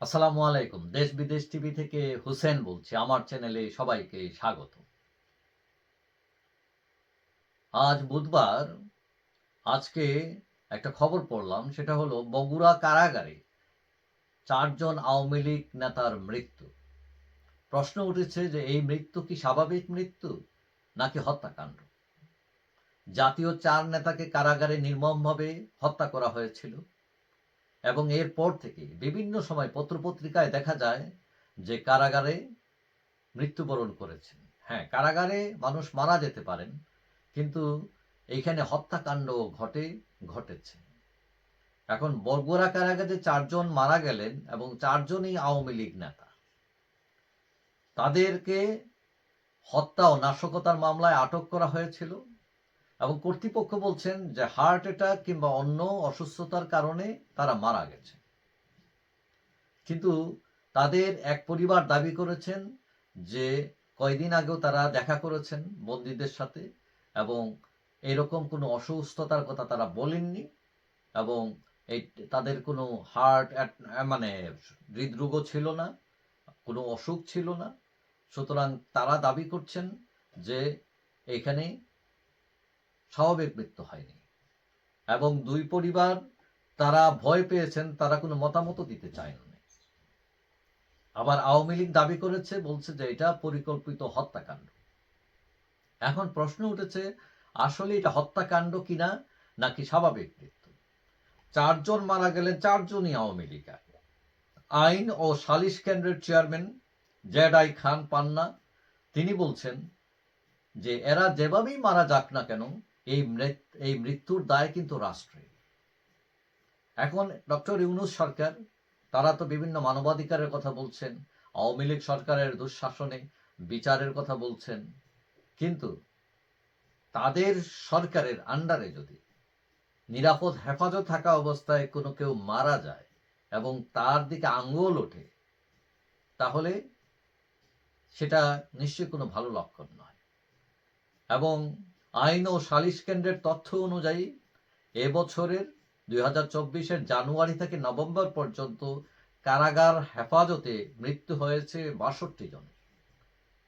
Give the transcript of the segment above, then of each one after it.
আসসালামু আলাইকুম। দেশ বিদেশ টিভি থেকে হুসেন বলছি। আমার চ্যানেলে সবাইকে স্বাগত। আজ বুধবার, আজকে একটা খবর পড়লাম, সেটা হলো বগুড়া কারাগারে ৪ জন আওয়ামী লীগ নেতার মৃত্যু। প্রশ্ন উঠেছে যে এই মৃত্যু কি স্বাভাবিক মৃত্যু নাকি হত্যাকাণ্ড? জাতীয় ৪ নেতাকে কারাগারে নির্মমভাবে হত্যা করা হয়েছিল এবং এরপর থেকে বিভিন্ন সময় পত্রপত্রিকায় দেখা যায় যে কারাগারে মৃত্যুবরণ করেছেন। হ্যাঁ, কারাগারে মানুষ মারা যেতে পারেন, কিন্তু এইখানে হত্যাকাণ্ড ঘটেছে। এখন বগুড়া কারাগারে ৪ জন মারা গেলেন এবং ৪ জনই আওয়ামী লীগ নেতা। তাদেরকে হত্যা ও নাশকতার মামলায় আটক করা হয়েছিল এবং কর্তৃপক্ষ বলছেন যে হার্ট অ্যাটাক কিংবা অন্য অসুস্থতার কারণে তারা মারা গেছে। কিন্তু তাদের এক পরিবার দাবি করেছেন যে কয়দিন আগেও তারা দেখা করেছেন বন্দীদের সাথে এবং এরকম কোনো অসুস্থতার কথা তারা বলেননি এবং এই তাদের কোনো মানে হৃদরোগও ছিল না, কোনো অসুখ ছিল না। সুতরাং তারা দাবি করছেন যে এখানে স্বাভাবিক মৃত্যু হয়নি এবং দুই পরিবার তারা ভয় পেয়েছেন, তারা কোনো মতামত দিতে চায় না। আবার আওয়ামী লীগ দাবি করেছে, বলছে যে এটা পরিকল্পিত হত্যাকাণ্ড। এখন প্রশ্ন উঠেছে আসলে এটা হত্যাকাণ্ড কিনা নাকি স্বাভাবিক মৃত্যু। ৪ জন মারা গেলেন, ৪ জনই আওয়ামী লীগ। আইন ও সালিশ কেন্দ্রের চেয়ারম্যান জেড.আই খান পান্না তিনি বলছেন যে এরা যেভাবেই মারা যাক না কেন এই মৃত্যুর দায় কিন্তু রাষ্ট্রের। এখন ডক্টর ইউনূস সরকার তারা তো বিভিন্ন মানবাধিকারের কথা বলছেন, আওয়ামী লীগ সরকারের দুঃশাসনে বিচারের কথা বলছেন, কিন্তু তাদের সরকারের আন্ডারে যদি নিরাপদ হেফাজত থাকা অবস্থায় কোনো কেউ মারা যায় এবং তার দিকে আঙ্গুল ওঠে, তাহলে সেটা নিশ্চয়ই কোনো ভালো লক্ষণ নয়। এবং আইন ও সালিশ কেন্দ্রের তথ্য অনুযায়ী এবছরের 2024-এর জানুয়ারি থেকে নভেম্বর পর্যন্ত কারাগার হেফাজতে মৃত্যু হয়েছে 62 জনের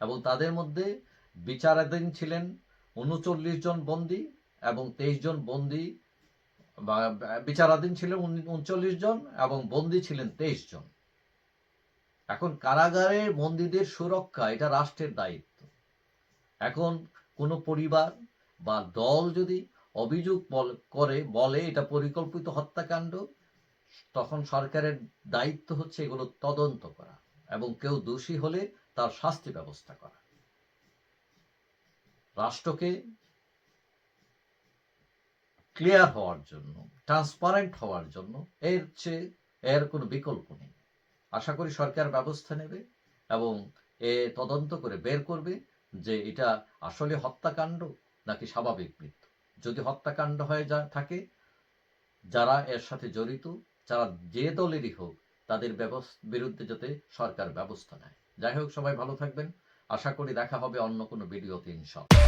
এবং তাদের মধ্যে বিচারাধীন ছিলেন 39 জন বন্দী এবং 23 জন বন্দী, বিচারাধীন ছিলেন 39 জন এবং বন্দী ছিলেন 23 জন। এখন কারাগারের বন্দীদের সুরক্ষা এটা রাষ্ট্রের দায়িত্ব। এখন কোনো পরিবার বা দল যদি অভিযোগ বলে এটা পরিকল্পিত হত্যাকাণ্ড, তখন সরকারের দায়িত্ব হচ্ছে এগুলো তদন্ত করা এবং কেউ দোষী হলে তার শাস্তি ব্যবস্থা করা। রাষ্ট্রকে ক্লিয়ার হওয়ার জন্য, ট্রান্সপারেন্ট হওয়ার জন্য এর কোনো বিকল্প নেই। আশা করি সরকার ব্যবস্থা নেবে এবং তদন্ত করে বের করবে যে এটা আসলে হত্যাকাণ্ড নাকি স্বাভাবিক মৃত্যু। যদি হত্যাকাণ্ড হয়ে থাকে, যারা এর সাথে জড়িত, যারা যে দলেরই হোক, তাদের বিরুদ্ধে যাতে সরকার ব্যবস্থা নেয়। যাই হোক, সবাই ভালো থাকবেন। আশা করি দেখা হবে অন্য কোনো ভিডিওতে ইনশাআল্লাহ।